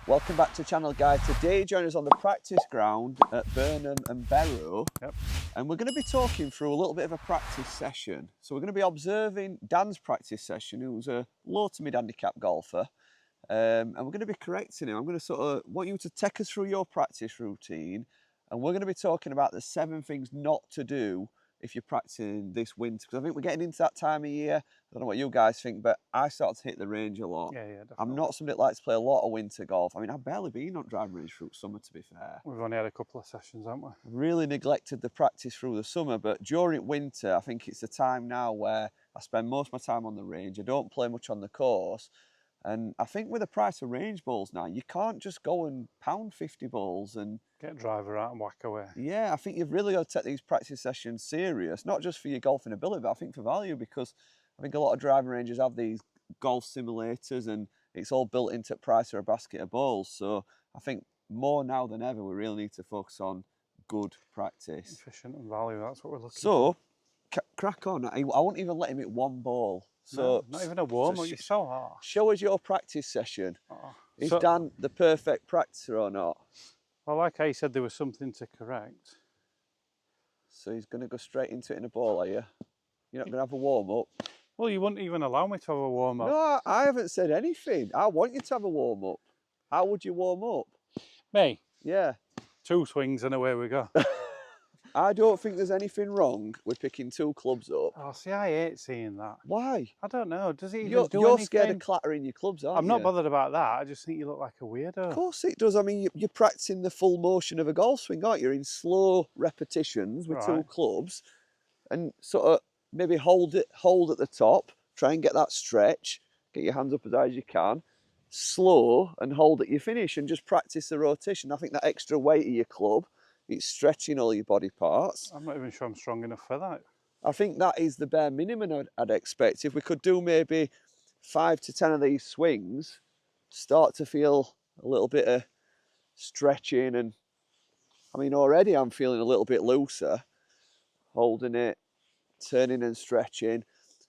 Welcome back to Channel Guide. Today join us on the practice ground at Burnham and Barrow. Yep. And we're going to be talking through a little bit of a practice session. So we're going to be observing Dan's practice session, who's a low to mid handicap golfer. And we're going to be correcting him. I'm going to sort of want you to take us through your practice routine. And we're going to be talking about the 7 things not to do if you're practicing this winter. Because I think we're getting into that time of year. I don't know what you guys think, but I start to hit the range a lot. Yeah, definitely. I'm not somebody that likes to play a lot of winter golf. I mean, I've barely been on driving range through summer, to be fair. We've only had a couple of sessions, haven't we? Really neglected the practice through the summer, but during winter, I think it's the time now where I spend most of my time on the range. I don't play much on the course. And I think with the price of range balls now, you can't just go and pound 50 balls and Get a driver out and whack away. yeah, I think you've really got to take these practice sessions serious, not just for your golfing ability, but I think for value, because I think a lot of driving ranges have these golf simulators and it's all built into the price of a basket of balls. So I think more now than ever, we really need to focus on good practice. Efficient and value, that's what we're looking So, for. crack on. I won't even let him hit one ball. So No, not even a warm up, you're so harsh. Show us your practice session. Oh. Is Dan the perfect practicer or not? Well, like I said, there was something to correct. So he's going to go straight into it in a ball, are you? You're not going to have a warm-up? Well, you wouldn't even allow me to have a warm up. No, I haven't said anything. I want you to have a warm-up. How would you warm up? Me? Yeah. 2 swings and away we go. I don't think there's anything wrong with picking 2 clubs up. Oh, see, I hate seeing that. Why? I don't know. Does it even You're do anything? scared of clattering your clubs, aren't you? I'm not bothered about that. I just think you look like a weirdo. Of course it does. I mean, you're practicing the full motion of a golf swing, aren't you? In slow repetitions with 2 clubs, and sort of maybe hold at the top. Try and get that stretch. Get your hands up as high as you can. Slow and hold at your finish, and just practice the rotation. I think that extra weight of your club, it's stretching all your body parts. I'm not even sure I'm strong enough for that. I think that is the bare minimum I'd expect. If we could do maybe 5 to 10 of these swings, start to feel a little bit of stretching, and I mean already I'm feeling a little bit looser, holding it, turning and stretching.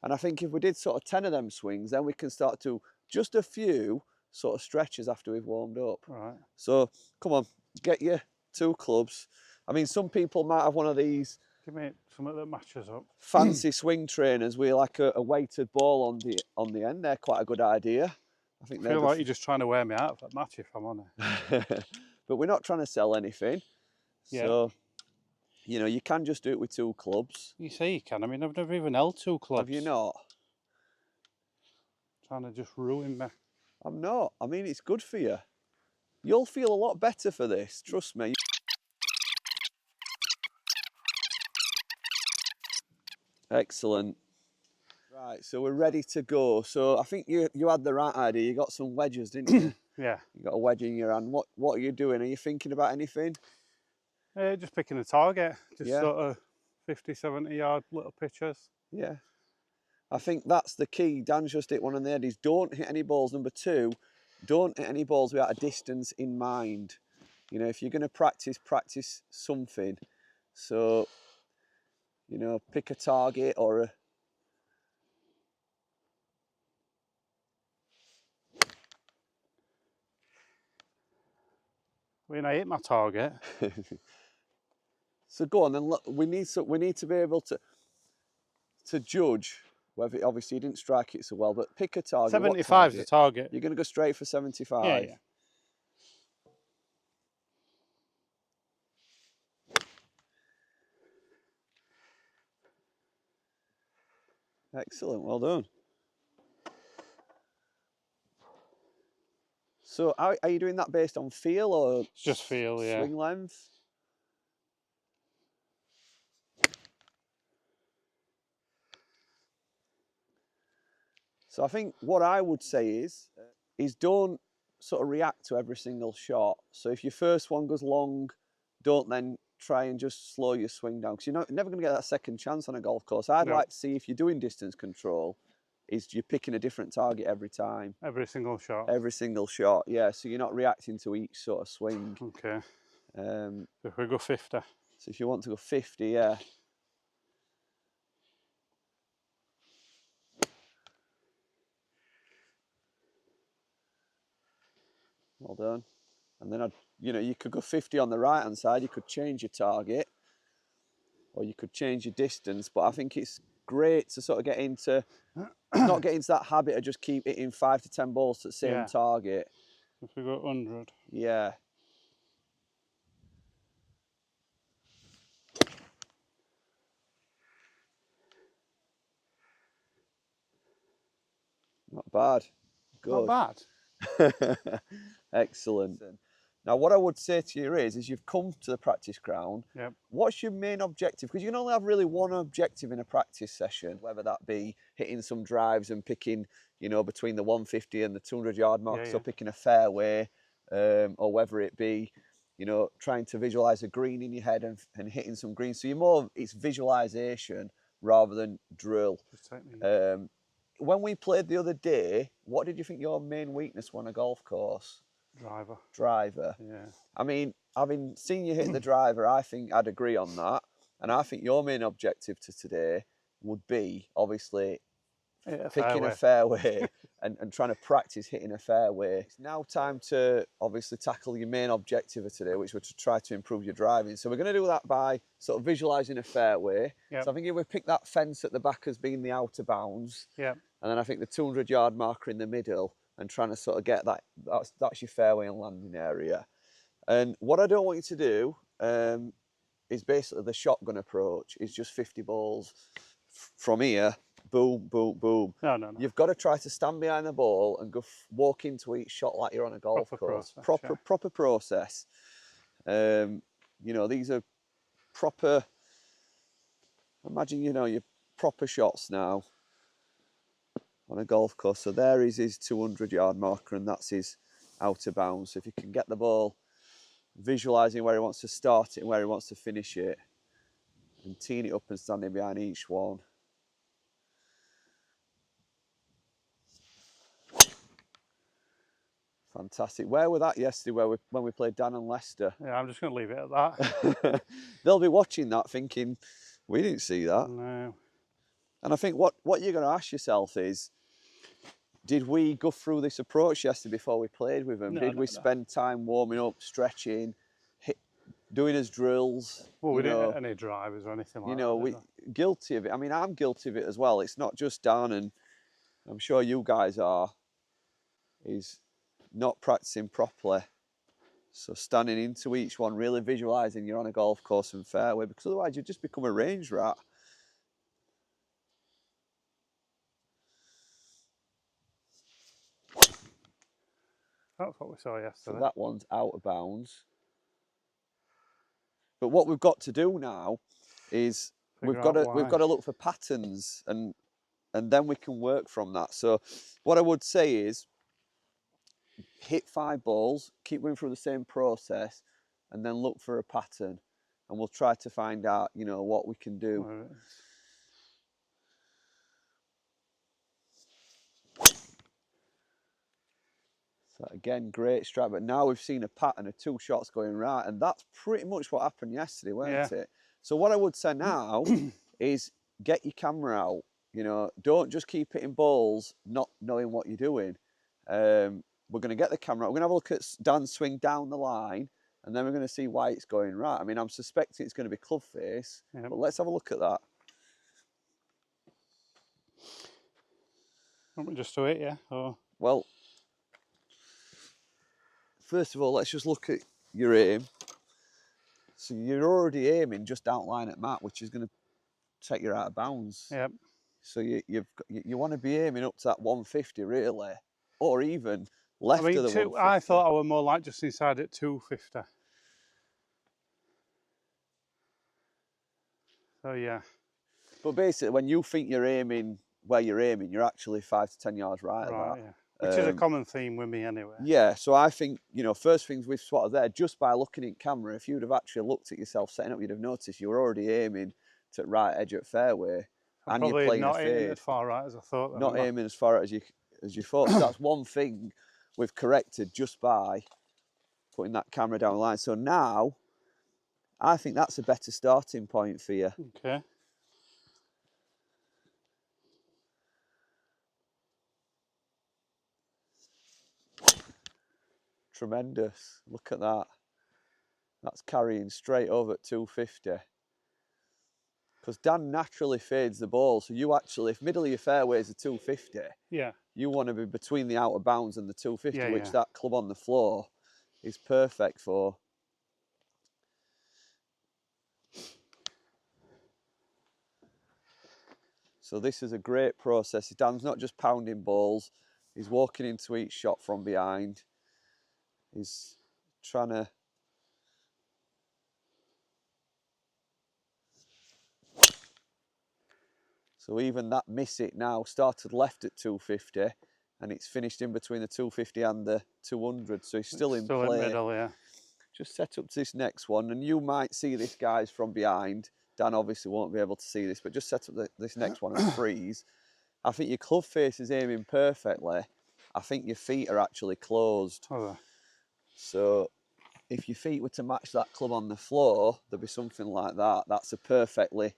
And I think if we did sort of 10 of them swings, then we can start to just a few sort of stretches after we've warmed up. Right. So come on, get your 2 clubs. I mean, some people might have one of these. Give me something that matches up. Fancy swing trainers with like a weighted ball on the end. They're quite a good idea. I feel like you're just trying to wear me out for that match, if I'm honest. But we're not trying to sell anything. Yeah. So, you know, you can just do it with 2 clubs. You say you can. I mean, I've never even held 2 clubs. Have you not? Trying to just ruin me. I'm not. I mean, it's good for you. You'll feel a lot better for this. Trust me. Excellent. Right, so we're ready to go. So I think you had the right idea. You got some wedges, didn't you? Yeah. You got a wedge in your hand. What are you doing? Are you thinking about anything? Just picking a target. Just Yeah. sort of 50, 70 yard little pitches. Yeah. I think that's the key. Dan's just hit one on the head. Is don't hit any balls. Number 2, don't hit any balls without a distance in mind. You know, if you're going to practice something. So, you know, pick a target or a... I mean, I hit my target. So go on, then look, we need to be able to judge whether, obviously you didn't strike it so well, but pick a target. 75 is the target. You're going to go straight for 75. Yeah. Excellent, well done. So are you doing that based on feel or It's just feel, yeah. swing length? So I think what I would say is don't sort of react to every single shot. So if your first one goes long, don't then try and just slow your swing down, because you're never going to get that second chance on a golf course. I'd like to see, if you're doing distance control, is you're picking a different target every time. Every single shot? Every single shot, yeah. So you're not reacting to each sort of swing. Okay. If we go 50. So if you want to go 50, yeah. Hold on. And then you could go 50 on the right hand side. You could change your target, or you could change your distance. But I think it's great to sort of get into, not get into that habit of just keep hitting 5 to 10 balls to the same target. If we go 100. Yeah. Not bad. Good. Not bad. Excellent. Now, what I would say to you is you've come to the practice ground. Yep. What's your main objective? Because you can only have really one objective in a practice session, whether that be hitting some drives and picking, between the 150 and the 200 yard mark, so picking a fairway, or whether it be, trying to visualize a green in your head and hitting some greens. So it's visualization rather than drill. When we played the other day, what did you think your main weakness was on a golf course? Driver. Yeah. I mean, having seen you hit the driver, I think I'd agree on that. And I think your main objective to today would be, obviously, picking a fairway and trying to practice hitting a fairway. It's now time to obviously tackle your main objective of today, which was to try to improve your driving. So we're going to do that by sort of visualising a fairway. Yep. So I think if we pick that fence at the back as being the outer bounds, yep. And then I think the 200 yard marker in the middle, and trying to sort of get that's your fairway and landing area. And what I don't want you to do is basically the shotgun approach. It's just 50 balls from here, boom, boom, boom. No. You've got to try to stand behind the ball and walk into each shot like you're on a golf course. Proper process. These are proper, imagine, your proper shots now on a golf course. So there is his 200 yard marker, and that's his outer bounds. So if you can get the ball, visualising where he wants to start it and where he wants to finish it, and teeing it up and standing behind each one. Fantastic. Where were that yesterday when we played Dan and Leicester? Yeah, I'm just going to leave it at that. They'll be watching that thinking, we didn't see that. No. And I think what you're going to ask yourself is, did we go through this approach yesterday before we played with them? Did we spend time warming up, stretching, doing his drills? Well, we didn't hit any drivers or anything like that. Guilty of it. I mean, I'm guilty of it as well. It's not just Dan, and I'm sure you guys are, is not practicing properly. So standing into each one, really visualising you're on a golf course and fairway, because otherwise you just become a range rat. That's what we saw yesterday. So that one's out of bounds. But what we've got to do now is we've got to look for patterns, and then we can work from that. So what I would say is hit 5 balls, keep going through the same process, and then look for a pattern, and we'll try to find out, what we can do. Right. So again, great strike, but now we've seen a pattern of 2 shots going right, and that's pretty much what happened yesterday, weren't it? So what I would say now is get your camera out. Don't just keep hitting balls not knowing what you're doing. We're going to get the camera out. We're going to have a look at Dan's swing down the line, and then we're going to see why it's going right. I mean, I'm suspecting it's going to be club face, but let's have a look at that. Want me just to hit, yeah? Or... Well, first of all, let's just look at your aim. So you're already aiming just outline at Matt, which is going to take you out of bounds. Yep. So you want to be aiming up to that 150 really, or even left of the 150. I thought I were more like just inside at 250. So yeah. But basically, when you think you're aiming where you're aiming, you're actually 5 to 10 yards right of that. Yeah. Which is a common theme with me anyway. Yeah, so I think, first things we've spotted there, just by looking at camera, if you'd have actually looked at yourself setting up, you'd have noticed you were already aiming to right edge at fairway. I'm and you're playing not a fade. aiming as far right as I thought. Then, not aiming as far as you thought. So that's one thing we've corrected just by putting that camera down the line. So now, I think that's a better starting point for you. Okay. tremendous. Look at that. That's carrying straight over at 250. Because Dan naturally fades the ball, so you actually, if middle of your fairway is a 250, Yeah. you want to be between the outer bounds and the 250, Yeah, which yeah. that club on the floor is perfect for. So this is a great process. Dan's not just pounding balls, he's walking into each shot from behind. He's trying to... So even that miss it now started left at 250 and it's finished in between the 250 and the 200. So he's still in play. In middle, yeah. Just set up to this next one, and you might see this guys from behind. Dan obviously won't be able to see this, but just set up this next one and freeze. I think your club face is aiming perfectly. I think your feet are actually closed. Oh, So if your feet were to match that club on the floor, there'd be something like that. That's a perfectly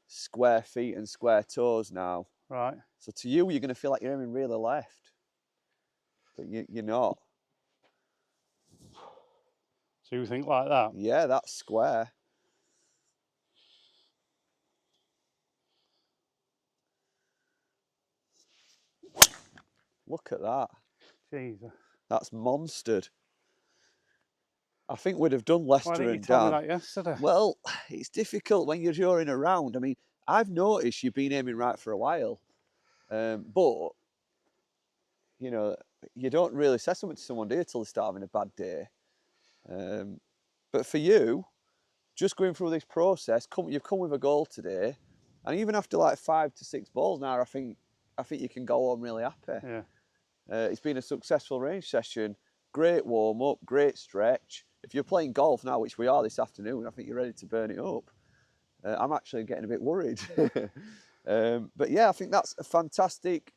square feet and square toes now. right. So to you, you're going to feel like you're aiming really left, but you're not. So you think like that? Yeah, that's square. Look at that. Jesus. That's monstered. I think we'd have done Leicester Why didn't you and tell Dan. me that yesterday? Well, it's difficult when you're touring around. I mean, I've noticed you've been aiming right for a while, but you know, you don't really say something to someone, do you, till they start having a bad day. But for you, just going through this process, you've come with a goal today, and even after like 5 to 6 balls now, I think you can go home really happy. Yeah. It's been a successful range session, great warm up, great stretch. If you're playing golf now, which we are this afternoon, I think you're ready to burn it up. I'm actually getting a bit worried. But yeah, I think that's a fantastic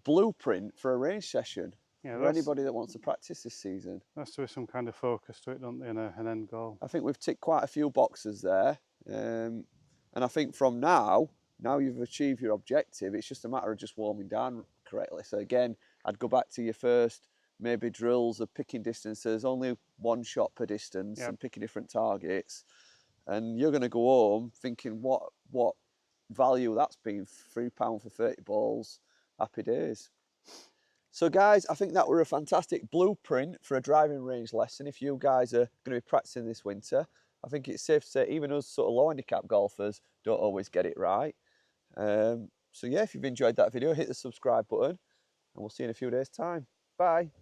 blueprint for a range session for anybody that wants to practice this season. Has to be some kind of focus to it, don't they, and an end goal. I think we've ticked quite a few boxes there. And I think from now you've achieved your objective, it's just a matter of just warming down correctly. So again, I'd go back to your first maybe drills of picking distances, only one shot per distance, and picking different targets. And you're going to go home thinking, what value that's been, £3 for 30 balls, happy days. So guys, I think that were a fantastic blueprint for a driving range lesson. If you guys are going to be practicing this winter, I think it's safe to say even us sort of low handicap golfers don't always get it right. So yeah, if you've enjoyed that video, hit the subscribe button and we'll see you in a few days' time. Bye.